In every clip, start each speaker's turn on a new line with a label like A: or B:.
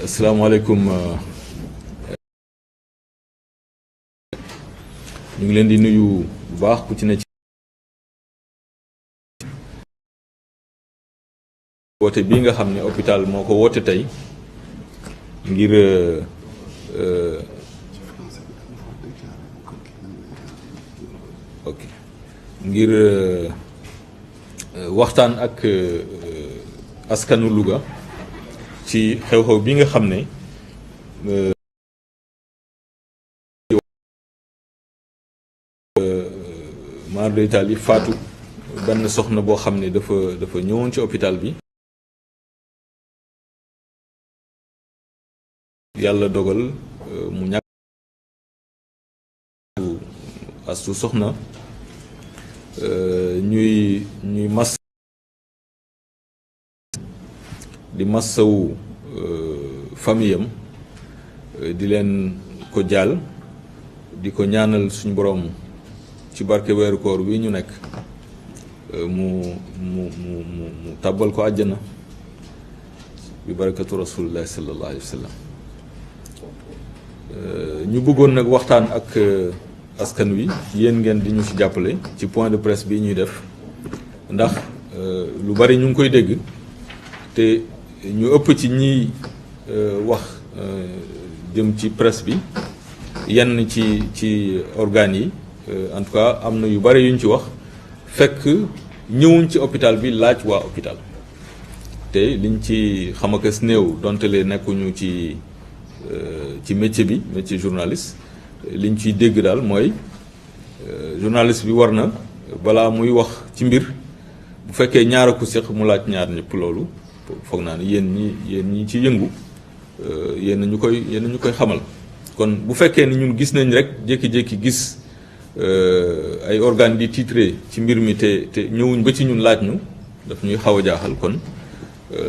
A: asalaamaaleykum ñu ngi leen di nuyu bu baax ku ci ne ci woote bii nga xam ne hôpital moo ko woote tey ngir ngir waxtaan ak askanu Louga ci xew-xew bi nga xam ne maar d'Italie yi faatu benn soxna boo xam ne dafa ñëwoon ci hôpital bi yàlla dogal mu ñàkk astu soxna ñuy mas di massawu famille am di leen ko jaal di ko ñaanal suñu borom ci barke weeru koor wi ñu nekk mu tàbbal ko àjjana bi barakatu rasulillahi sallallahu alayhi wa sallam ñu bëggoon nag waxtaan ak askan wi yéen ngeen di ñu ci jàppale ci point de presse bi ñuy def ndax lu bari ñu ngi koy dégg te ñu ëpp ci ñiy wax jëm ci presse bi yenn ci organes yi en tout cas am na yu bari yuñ ci wax fekk ñëwuñ ci hôpital bi laaj waa hôpital te liñ ci xam ak néew donte le nekkuñu ci métier bi métier journaliste liñ ciy dégg daal mooy journaliste bi war na balaa muy wax ci mbir bu fekkee ñaar a ko séq mu laaj ñaar ñëpp loolu foog naa ne yéen ñi ci yëngu yéen ñu koy xamal kon bu fekkee ni ñun gis nañ rek jékki-jékki gis ay organes di titré ci mbir mi te ñëwuñ ba ci ñun laaj ñu daf ñuy xaw a jaaxal kon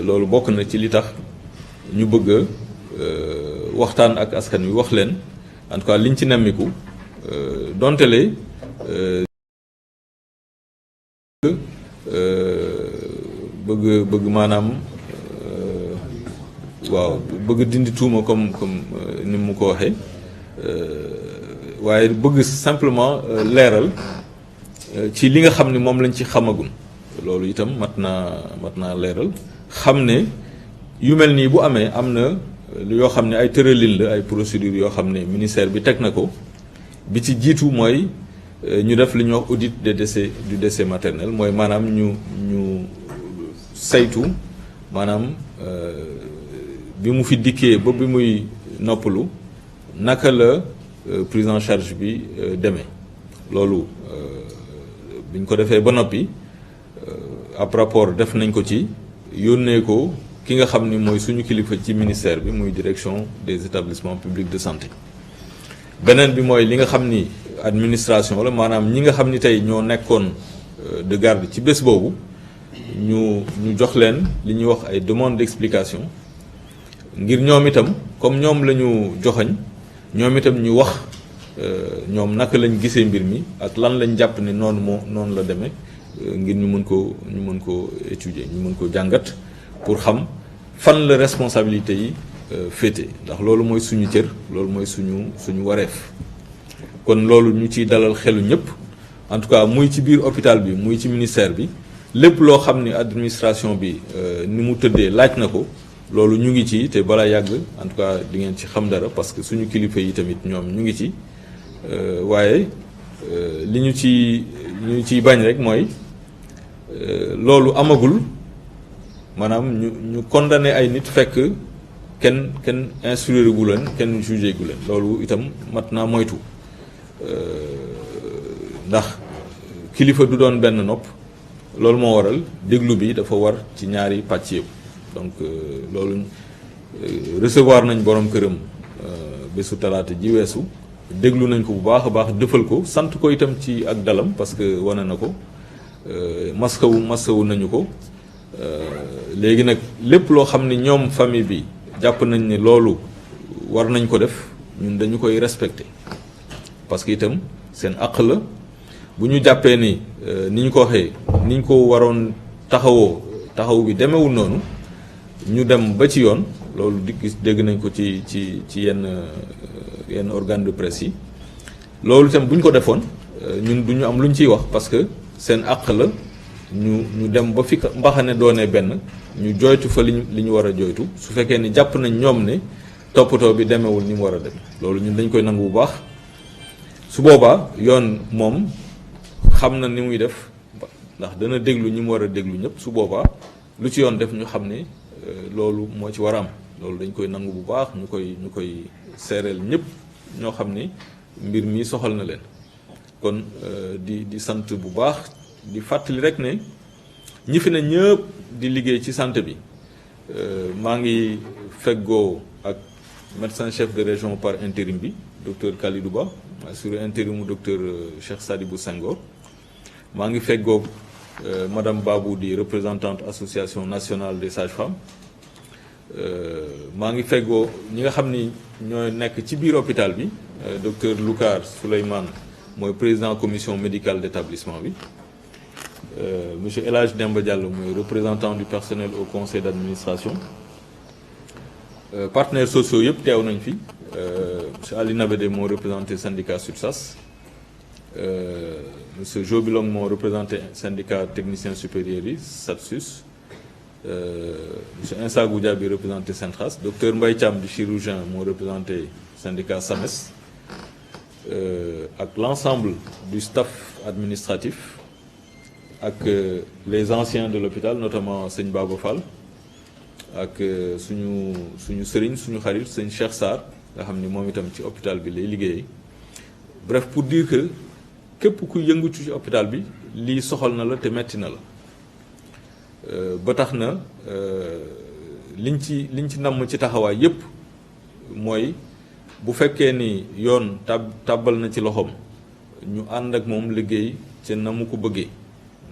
A: loolu bokk na ci li tax ñu bëgg a waxtaan ak askan wi wax leen en tout cas liñ ci nemmiku donte le bëgg maanaam waaw bëgg dindi tuuma comme ni mu ko waxee waaye bëgg simplement leeral ci li nga xam ne moom lañ ci xamagun loolu itam mat naa leeral xam ne yu mel nii bu amee am na yoo xam ne ay tëralin la ay procédures yoo xam ne ministère bi teg na ko bi ci jiitu mooy ñu def li ñuy wax audit des décès du décès maternel mooy maanaam ñu saytu maanaam bi mu fi dikkee ba bi muy noppalu naka la prise en charge bi demee loolu biñ ko defee ba noppi ab rapport def nañ ko ci yónnee ko ki nga xam ni mooy suñu kilifa ci ministère bi muy direction des établissements publics de santé beneen bi mooy li nga xam ni administration la maanaam ñi nga xam ni tey ñoo nekkoon de garde ci bés boobu ñu jox leen li ñuy wax ay demande d'explication ngir ñoom itam comme ñoom la ñu joxañ ñoom itam ñu wax ñoom naka lañ gisee mbir mi ak lan lañ jàpp ni noonu la demee ngir ñu mën ko étudier ñu mën ko jàngat pour xam fan la responsabilité yi féete ndax loolu mooy suñu cër loolu mooy suñu wareef kon loolu ñu ciy dalal xelu ñëpp en tout cas muy ci biir hôpital bi muy ci ministère bi lépp loo xam ni administration bi ni mu tëddee laaj na ko loolu ñu ngi ci te balaa yàgg en tout cas di ngeen ci xam dara parce que suñu kilifa yi tamit ñoom ñu ngi ci waaye li ñu ciy bañ rek mooy loolu amagul maanaam ñu condamné ay nit fekk kenn instruire gu leen kenn jugé gu leen loolu itam mat naa moytu ndax kilifa du doon benn nopp loolu moo waral déglu bi dafa war ci ñaari pàcc yëpp donc loolu recevoir nañ borom këram bésu talaata ji weesu déglu nañ ko bu baax a baax dëfal ko sant ko itam ci ak dalam parce que wane na ko maskawu nañu ko léegi nag lépp loo xam ni ñoom famille bi jàpp nañ ne loolu war nañ ko def ñun dañu koy respecter parce que itam seen àq la bu ñu jàppee ni ni ñu ko waxee ni ñu ko waroon taxaw bi demewul noonu ñu dem ba ci yoon loolu di gis dégg nañ ko ci yenn organe de presse yi loolu itam bu ñu ko defoon ñun du ñu am lu ñu ciy wax parce que seen àq la ñu dem ba fi mbaxane doonee benn ñu jooytu fa li ñu war a jooytu su fekkee ni jàpp nañ ñoom ne toppatoo bi demewul ni mu war a dem loolu ñun dañ koy nangu bu baax su boobaa yoon moom xam na ni muy def ndax dana déglu ñi mu war a déglu ñëpp su boobaa lu ci yoon def ñu xam ne loolu moo ci war a am loolu dañ koy nangu bu baax ñu koy seereel ñëpp ñoo xam ni mbir mi soxal na leen kon di sant bu baax di fàttali rek ne ñi fi ne ñëpp di liggéey ci santé bi maa ngi feggoo ak médecin chef de région par intérim bi docteur Khalidou Ba sur intérim mu docteur Cheikh Sadibou Senghor maa ngi feggoo madame Babou di représentante association nationale des sages-femmes maa ngi feggoo ñi nga xam ni ñooy nekk ci biir hôpital bi docteur Loukar Souleymane mooy président commission médicale d'établissement bi monsieur El Hadj Demba Diallo mooy représentant du personnel au conseil d'administration partenaires sociaux yëpp teew nañ fi monsieur Ali Nabédé moo représenté syndicat SUTSAS monsieur Jobilong moo représenté syndicat technicien supérieur yi SATSUS monsieur Insa Goudia bi représenté Centras docteur Mbaye Thiam du chirurgien moo représenté syndicat SAMES ak l'ensemble du staff administratif ak les anciens de l'hôpital notamment sëñ Baba Fall ak suñu sëriñ suñu xarit sëñ Cheikh Sarr nga xam ni moom itam ci hôpital bi lay liggéeyee bref pour dire que képp ku yëngu ci hôpital bi lii soxal na la te metti na la ba tax na liñ ci namm ci taxawaay yépp mooy bu fekkee ni yoon tàbbal na ci loxoom ñu ànd ak moom liggéey ca na mu ko bëggee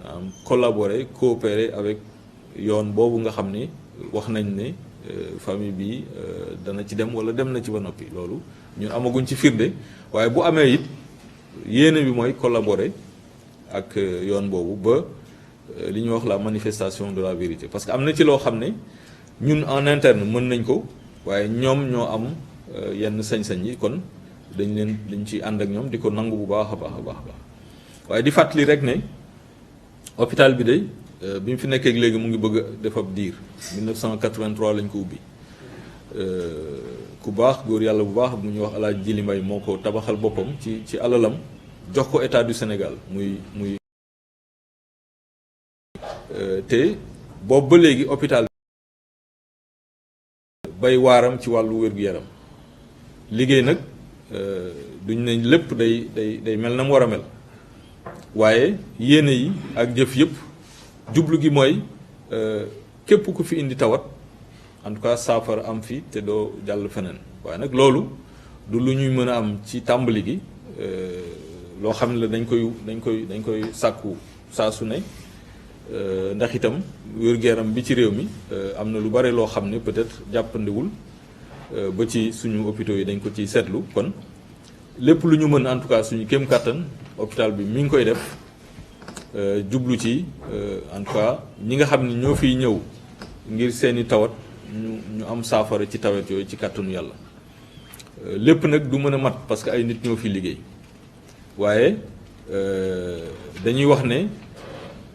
A: am collaborer coopérer avec yoon boobu nga xam ni wax nañ ne famille bi dana ci dem wala dem na ci ba noppi loolu ñun amaguñ ci firnde waaye bu amee it yéene bi mooy collaborer ak yoon boobu ba li ñuy wax la manifestation de la vérité parce que am na ci loo xam ne ñun en interne mën nañ ko waaye ñoom ñoo am yenn sañ-sañ yi kon dañ ci ànd ak ñoom di ko nangu bu baax a baax a baax waaye di fàttali rek ne hôpital bi de bi mu fi nekkee léegi mu ngi bëgg a def ab diir 1983 lañ ko ubbi ku baax góor yàlla bu baax bu ñuy wax El Hadj Djili Mbaye moo ko tabaxal boppam ci alalam jox ko état du Sénégal muy te boobu ba léegi hôpital bay waaram ci wàllu wér-gu-yaram liggéey nag duñ ne lépp day mel na mu war a mel waaye yéene yi ak jëf yëpp jublu gi mooy képp ku fi indi tawat en tout cas saafara am fi te doo jàll feneen waaye nag loolu du lu ñuy mën a am ci tàmbali gi loo xam ne dañ koy sàkku saa su ne ndax itam wér-gu-yaram bi ci réew mi am na lu bare loo xam ne peut-être jàppandiwul ba ci suñu hôpitaux yi dañ ko ciy seetlu kon lépp lu ñu mën en tout cas suñu kéem kàttan hôpital bi mi ngi koy def jublu ci en tout cas ñi nga xam ne ñoo fiy ñëw ngir seeni tawat ñu am saafara ci tawat yooyu ci kàttanu yàlla lépp nag du mën a mat parce que ay nit ñoo fi liggéey waaye dañuy wax ne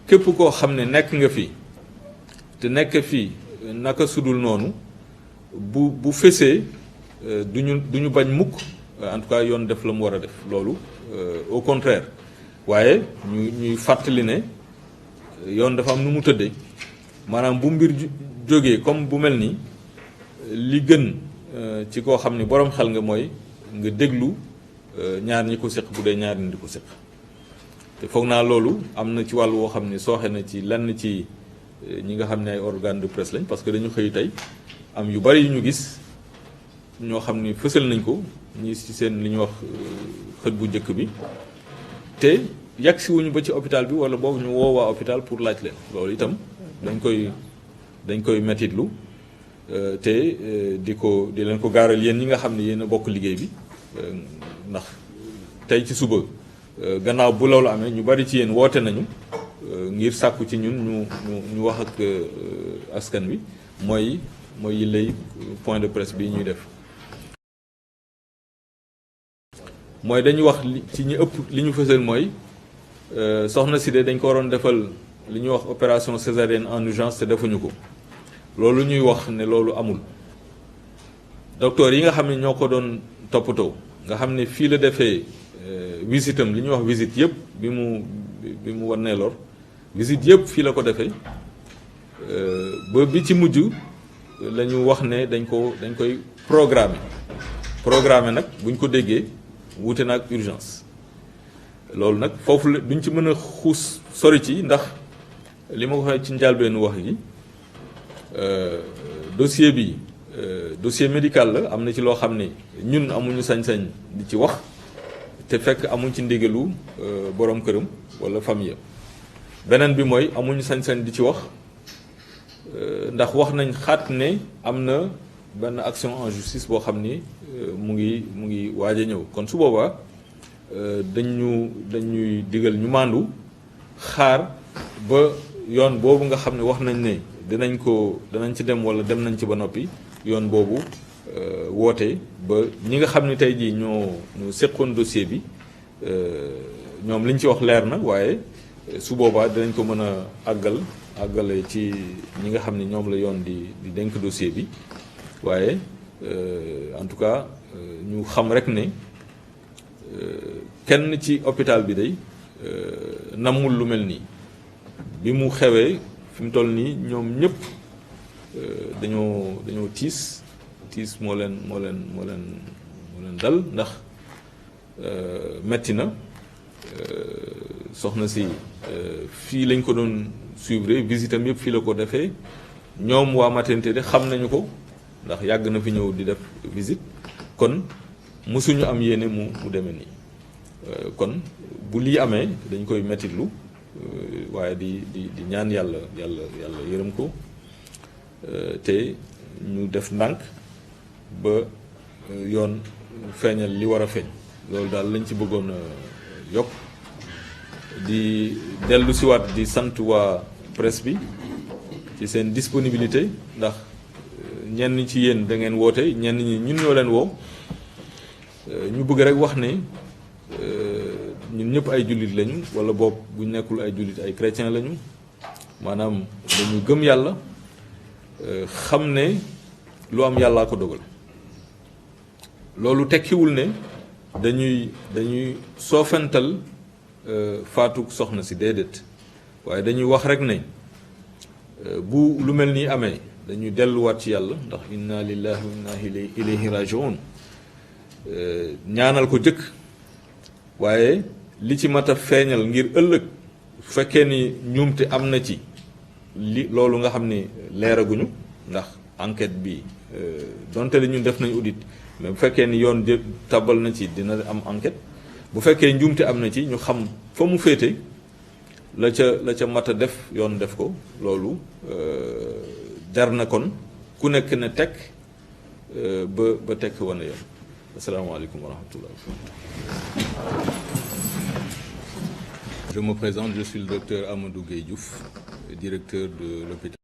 A: képp koo xam ne nekk nga fi te nekk fii naka sudul noonu bu fesee du ñu bañ mukk en tout cas yoon def la mu war a def loolu au contraire waaye ñuy fàttali ne yoon dafa am nu mu tëddee maanaam bu mbir jógee comme bu mel ni li gën ci koo xam ni boroom xel nga mooy nga déglu ñaar ñi ko séq bu dee ñaar ñi di ko séq te foog naa loolu am na ci wàll woo xam ni sooxe na ci lenn ci ñi nga xam ne ay organe de presse lañ parce que dañu xëy tey am yu bari yu ñu gis ñoo xam ni fësal nañ ko ñi ci seen li ñuy wax xët bu njëkk bi te yàgg si wuñu ba ci hôpital bi wala boobu ñu woo waa hôpital pour laaj leen loolu itam dañ koy mettitlu te di leen ko gaaral yéen ñi nga xam ne yéen a bokk liggéey bi ndax tey ci suba gannaaw bu loolu amee ñu bari ci yéen woote nañu ngir sàkku ci ñun ñu wax ak askan wi mooy yi lay point de presse bi ñuy def mooy dañu wax ci ñi ëpp li ñu fësal mooy soxna si de dañ ko waroon defal li ñuy wax opération césarienne en urgence te defuñu ko loolu ñuy wax ne loolu amul docteur yi nga xam ne ñoo ko doon toppatoo nga xam ne fii la defee visite am li ñuy wax visite yëpp bi mu wannee lor visite yëpp fii la ko defee ba bi ci mujj la ñu wax ne dañ koy programmer nag buñ ko déggee wuute na ak urgence loolu nag foofu la duñ ci mën a xuus sori ci ndax li ma ko waxee ci njàlbeenu wax gi dossier bi dossier médical la am na ci loo xam ne ñun amuñu sañ-sañ di ci wax te fekk amuñ ci ndigalu borom këram walla famille beneen bi mooy amuñu sañ-sañ di ci wax ndax wax nañ xaat ne am na benn action en justice boo xam ni mu ngi waaj a ñëw kon su boobaa dañuy digal ñu màndu xaar ba yoon boobu nga xam ne wax nañ ne danañ ci dem walla dem nañ ci ba noppi yoon boobu woote ba ñi nga xam ne tey jii ñoo seqoon dossier bi ñoom liñ ci wax leer na waaye su boobaa dinañ ko mën a àggale ci ñi nga xam ne ñoom la yoon di dénk dossier bi waaye en tout cas ñu xam rek ne kenn ci hôpital bi day nammul lu mel nii bi mu xewee fi mu toll nii ñoom ñëpp dañoo tiis moo leen dal ndax metti na soxna si fii lañ ko doon suivre visitam yëpp fii la ko defee ñoom waa maternité de xam nañu ko ndax yàgg na fi ñëw di def visite kon mësuñu am yéene mu demee nii kon bu lii amee dañ koy mettitlu waaye di ñaan yàlla yërëm ko te ñu def ndànk ba yoon feeñal li war a feeñ loolu daal lañ ci bëggoon yokk di dellu siwaat di sant waa presse bi ci seen disponibilité ndax ñenn ci yéen da ngeen woote ñenn ñi ñun ñoo leen woo ñu bëgg rek wax ne ñun ñëpp ay jullit lañu wala boog bu ñu nekkul ay jullit ay chrétien lañu maanaam dañu gëm yàlla xam ne lu am yàllaa ko dogal loolu tekkiwul ne dañuy soofental faatu soxna si déedéet waaye dañuy wax rek ne bu lu mel nii amee dañuy delluwaat ci yàlla ndax inna lillahi wa inna ilayhi rajiun ñaanal ko jëkk waaye li ci mat a feeñal ngir ëllëg bu fekkee ni njuumte am na ci loolu nga xam ne leeraguñu ndax enquête bi donte li ñun def nañ audit mais bu fekkee ni yoon tabal na ci dina am enquête bu fekkee njuumte am na ci ñu xam fa mu féete la ca mat a def yoon def ko loolu jar na kon ku nekk ne tekk ba tekk wane yoon asalaamaaleykum wa rahmatullah. Je me présente, je suis le docteur Amadou Gueye Diouf, directeur de l'hôpital.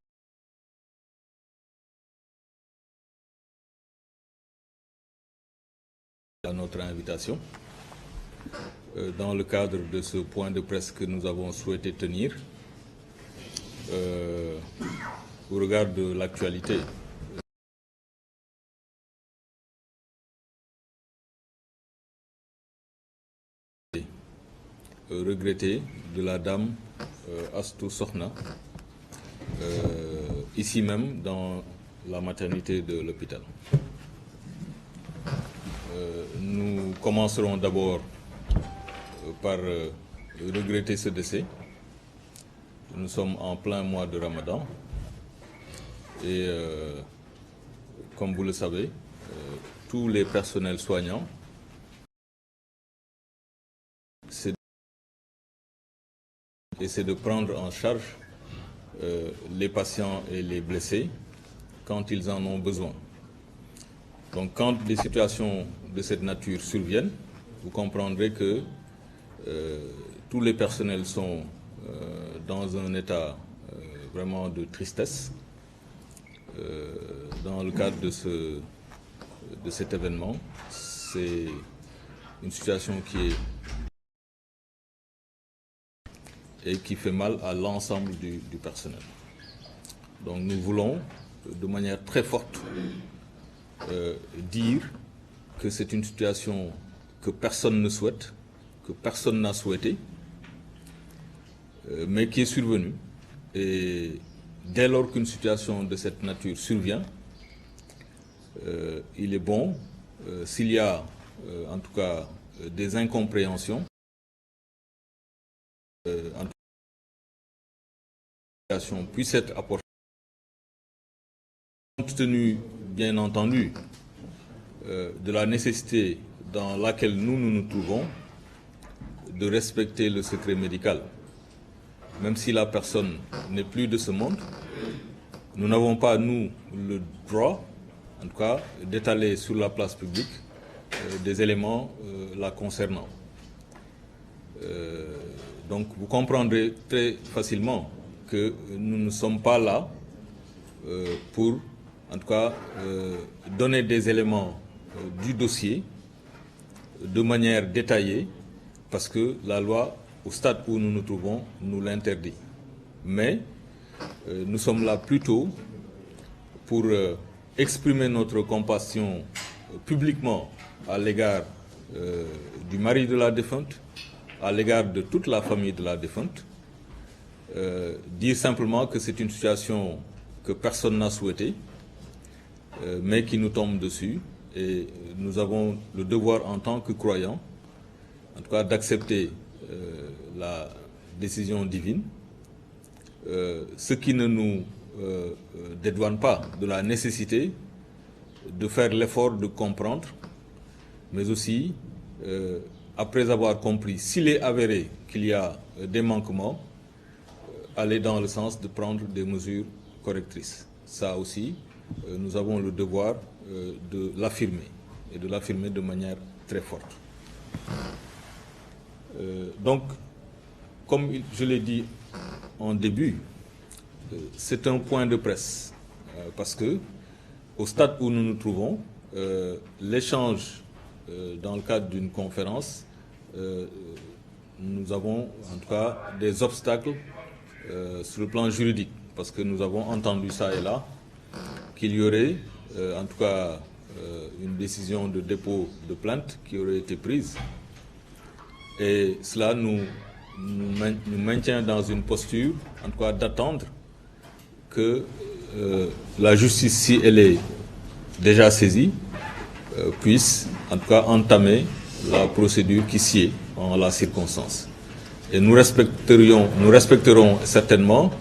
A: À notre invitation, dans le cadre de ce point de presse que nous avons souhaité tenir, au regard de l'actualité. Regretté de la dame Astou Sokhna, ici même dans la maternité de l'hôpital. Nous commencerons d'abord par regretter ce décès. Nous sommes en plein mois de Ramadan et comme vous le savez, tous les personnels soignants c'est de prendre en charge les patients et les blessés quand ils en ont besoin. Donc quand des situations de cette nature surviennent, vous comprendrez que tous les personnels sont dans un état vraiment de tristesse dans le cadre de cet événement. C'est une situation qui fait mal à l'ensemble du personnel. Donc nous voulons, de manière très forte, dire que c'est une situation que personne ne souhaite, que personne n'a souhaité, mais qui est survenue. Et dès lors qu'une situation de cette nature survient, il est bon, s'il y a en tout cas des incompréhensions, en tout cas, puisse être apportée, compte tenu, bien entendu, de la nécessité dans laquelle nous trouvons de respecter le secret médical. Même si la personne n'est plus de ce monde, nous n'avons pas, nous, le droit, en tout cas, d'étaler sur la place publique des éléments la concernant. Donc vous comprendrez très facilement que nous ne sommes pas là pour, en tout cas, donner des éléments du dossier de manière détaillée, parce que la loi, au stade où nous nous trouvons, nous l'interdit. Mais nous sommes là plutôt pour exprimer notre compassion publiquement à l'égard du mari de la défunte, à l'égard de toute la famille de la défunte, dire simplement que c'est une situation que personne n'a souhaitée, mais qui nous tombe dessus, et nous avons le devoir en tant que croyants, en tout cas d'accepter la décision divine, ce qui ne nous dédouane pas de la nécessité de faire l'effort de comprendre, mais aussi, après avoir compris, s'il est avéré qu'il y a des manquements, aller dans le sens de prendre des mesures correctrices. Ça aussi, nous avons le devoir de l'affirmer, et de l'affirmer de manière très forte. Donc, comme je l'ai dit en début, c'est un point de presse, parce que au stade où nous nous trouvons, l'échange dans le cadre d'une conférence, nous avons en tout cas des obstacles sur le plan juridique, parce que nous avons entendu ça et là, qu'il y aurait en tout cas une décision de dépôt de plainte qui aurait été prise. Et cela nous maintient dans une posture, en tout cas d'attendre que la justice, si elle est déjà saisie, puisse en tout cas entamer la procédure qui sied en la circonstance. Et nous respecterons certainement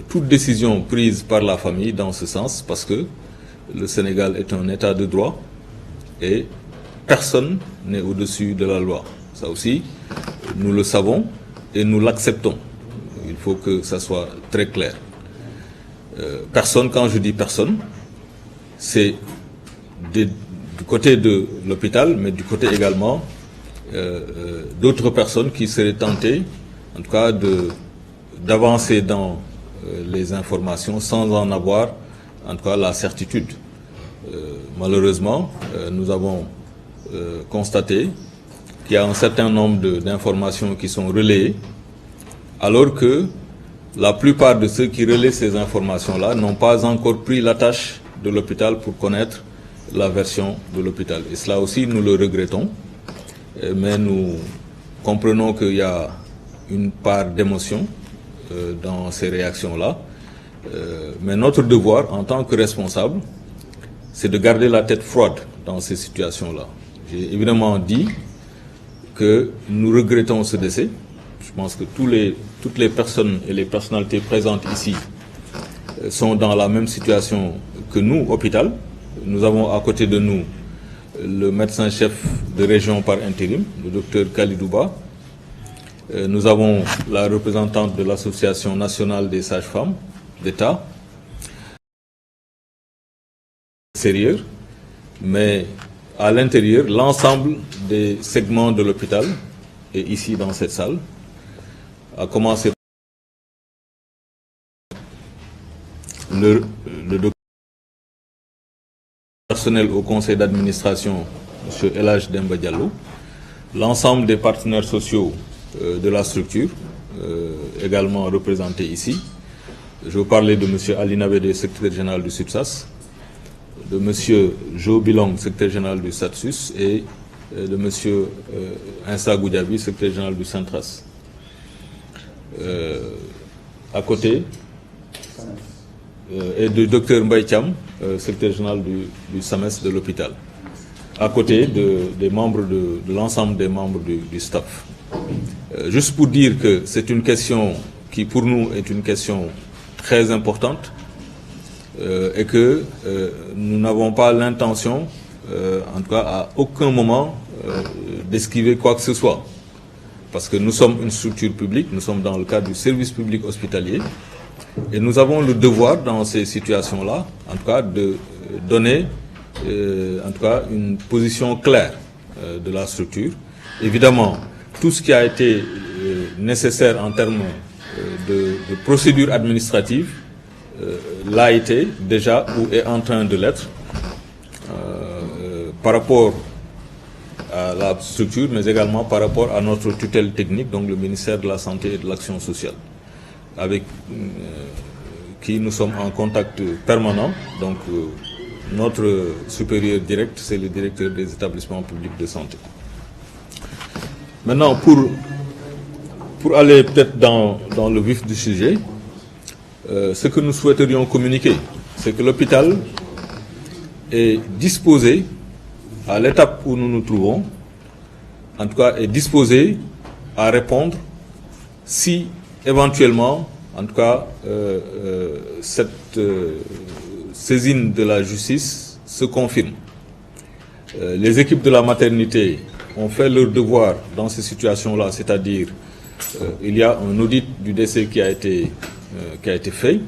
A: toute décision prise par la famille dans ce sens, parce que le Sénégal est un état de droit et personne n'est au-dessus de la loi. Ça aussi, nous le savons et nous l'acceptons. Il faut que ça soit très clair. Personne, quand je dis personne, c'est du côté de l'hôpital, mais du côté également d'autres personnes qui seraient tentées, en tout cas, d'avancer dans les informations sans en avoir, en tout cas, la certitude. Malheureusement, nous avons constaté qu'il y a un certain nombre d'informations qui sont relayées, alors que la plupart de ceux qui relaient ces informations-là n'ont pas encore pris la tâche de l'hôpital pour connaître la version de l'hôpital. Et cela aussi, nous le regrettons, mais nous comprenons qu'il y a une part d'émotion dans ces réactions-là. Mais notre devoir, en tant que responsable, c'est de garder la tête froide dans ces situations-là. J'ai évidemment dit que nous regrettons ce décès. Je pense que toutes les personnes et les personnalités présentes ici sont dans la même situation que nous, hôpital. Nous avons à côté de nous le médecin-chef de région par intérim, le docteur Khalidouba. Nous avons la représentante de l'Association nationale des sages-femmes d'État. Extérieur, mais à l'intérieur, l'ensemble des segments de l'hôpital est ici dans cette salle, à commencer par personnel au conseil d'administration, M. El Hadj Demba Diallo, l'ensemble des partenaires sociaux de la structure, également représentés ici. Je veux parler de M. Ali Nabédé, secrétaire général du SUTSAS, de M. Jo Bilong, secrétaire général du SATSUS, et de M. Insa Goudiaby, secrétaire général du Centras. À côté, et du Dr Mbaye Thiam, secrétaire général du SAMES de l'hôpital, à côté des membres de l'ensemble des membres du staff. Juste pour dire que c'est une question qui pour nous est une question très importante et que nous n'avons pas l'intention, en tout cas à aucun moment, d'esquiver quoi que ce soit. Parce que nous sommes une structure publique, nous sommes dans le cadre du service public hospitalier et nous avons le devoir dans ces situations-là, en tout cas, de donner en tout cas une position claire de la structure. Évidemment, tout ce qui a été nécessaire en termes de procédure administrative l'a été déjà ou est en train de l'être par rapport à la structure, mais également par rapport à notre tutelle technique, donc le ministère de la Santé et de l'Action sociale, avec qui nous sommes en contact permanent. Donc, notre supérieur direct, c'est le directeur des établissements publics de santé. Maintenant, pour aller peut-être dans le vif du sujet, ce que nous souhaiterions communiquer, c'est que l'hôpital est disposé, à l'étape où nous nous trouvons, en tout cas est disposé à répondre si éventuellement, en tout cas, cette saisine de la justice se confirme. Les équipes de la maternité ont fait leur devoir dans ces situations-là, c'est-à-dire il y a un audit du décès qui a été fait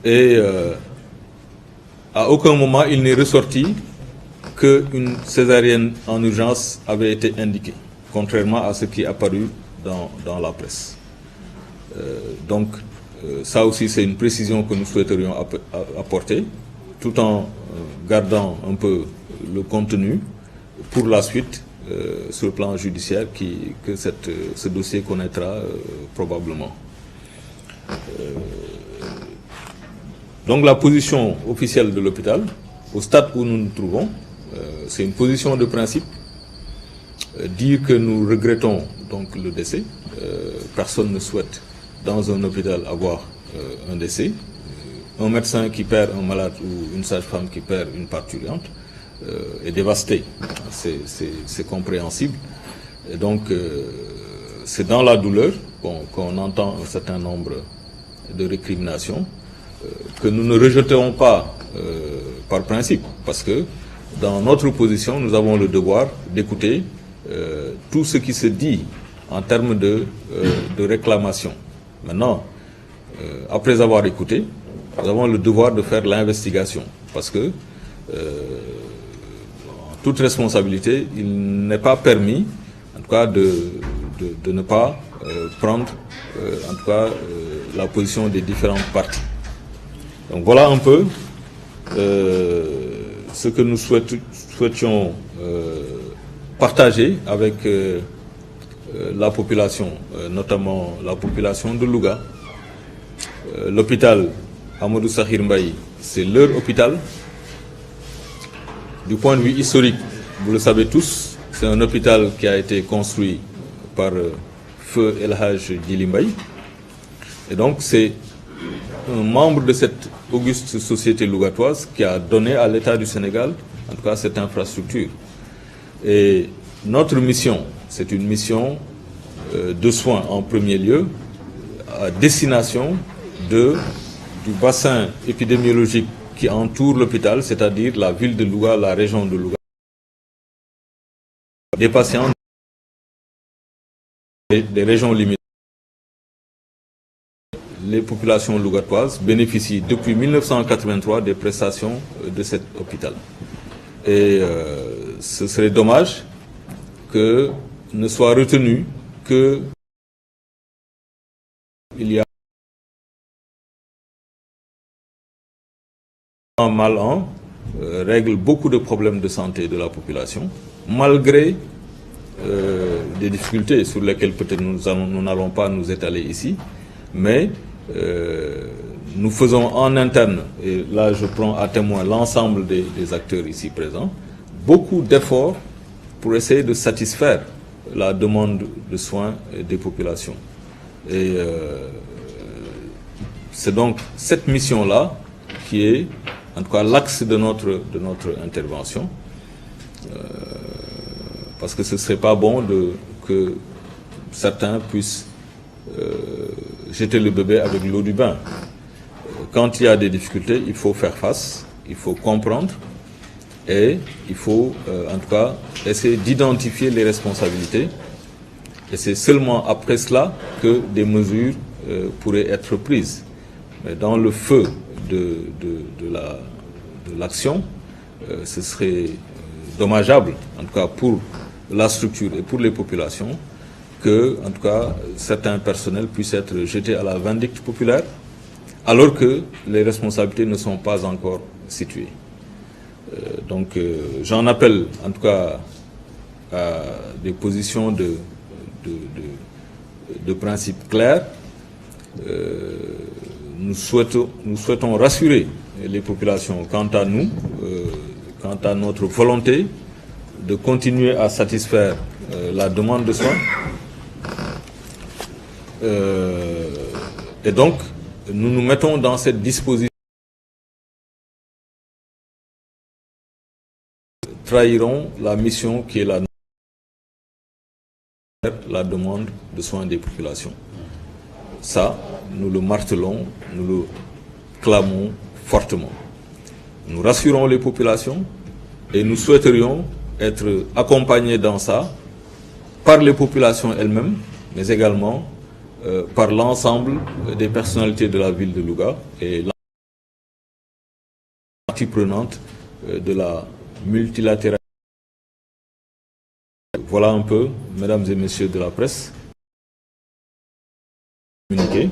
A: et à aucun moment il n'est ressorti qu'une césarienne en urgence avait été indiquée, contrairement à ce qui est apparu dans la presse. Donc, ça aussi, c'est une précision que nous souhaiterions apporter, tout en gardant un peu le contenu pour la suite sur le plan judiciaire que ce dossier connaîtra probablement. Donc, la position officielle de l'hôpital, au stade où nous nous trouvons, c'est une position de principe. Dire que nous regrettons donc le décès, personne ne souhaite dans un hôpital avoir un décès. Un médecin qui perd un malade ou une sage-femme qui perd une parturiente est dévasté. C'est compréhensible. Et donc, c'est dans la douleur qu'on entend un certain nombre de récriminations que nous ne rejetons pas par principe, parce que dans notre position, nous avons le devoir d'écouter tout ce qui se dit en termes de réclamation. Maintenant, après avoir écouté, nous avons le devoir de faire l'investigation, parce que, en toute responsabilité, il n'est pas permis, en tout cas, de ne pas prendre, en tout cas, la position des différentes parties. Donc voilà un peu ce que nous souhaitions partager avec la population, notamment la population de Louga. L'hôpital Amadou Sakhir Mbaye, c'est leur hôpital. Du point de vue historique, vous le savez tous, c'est un hôpital qui a été construit par Feu El Hadj Djili Mbaye. Et donc c'est un membre de cette auguste société lougatoise qui a donné à l'État du Sénégal, en tout cas, cette infrastructure. Et notre mission, c'est une mission de soins en premier lieu, à destination du bassin épidémiologique qui entoure l'hôpital, c'est-à-dire la ville de Louga, la région de Louga. Des patients des régions limitées. Les populations lougatoises bénéficient depuis 1983 des prestations de cet hôpital. Et ce serait dommage que ne soit retenu que il y a un mal an règle beaucoup de problèmes de santé de la population, malgré des difficultés sur lesquelles peut-être nous n'allons pas nous étaler ici, mais nous faisons en interne, et là je prends à témoin l'ensemble des acteurs ici présents, beaucoup d'efforts pour essayer de satisfaire la demande de soins des populations. Et c'est donc cette mission-là qui est, en tout cas, l'axe de notre intervention. Parce que ce ne serait pas bon que certains puissent jeter le bébé avec l'eau du bain. Quand il y a des difficultés, il faut faire face, il faut comprendre et il faut, en tout cas, essayer d'identifier les responsabilités. Et c'est seulement après cela que des mesures pourraient être prises. Mais dans le feu de l'action, ce serait dommageable, en tout cas pour la structure et pour les populations, que, en tout cas, certains personnels puissent être jetés à la vindicte populaire, alors que les responsabilités ne sont pas encore situées. Donc, j'en appelle, en tout cas, à des positions de principe clairs. Nous souhaitons rassurer les populations quant à nous, quant à notre volonté de continuer à satisfaire la demande de soins. Et donc, nous nous mettons dans cette disposition. Trahiront la mission qui est la demande de soins des populations. Ça, nous le martelons, nous le clamons fortement. Nous rassurons les populations et nous souhaiterions être accompagnés dans ça par les populations elles-mêmes, mais également par l'ensemble des personnalités de la ville de Louga et la partie prenante de la multilatéralité. Voilà un peu, mesdames et messieurs de la presse, communiqué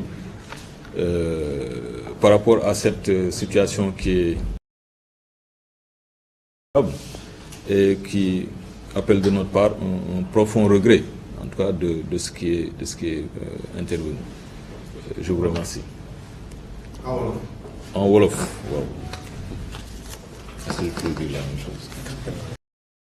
A: par rapport à cette situation qui est et qui appelle de notre part un profond regret, en tout cas de ce qui est intervenu. Je vous remercie. En Wolof. Wow. Est-ce que je peux dire la même chose?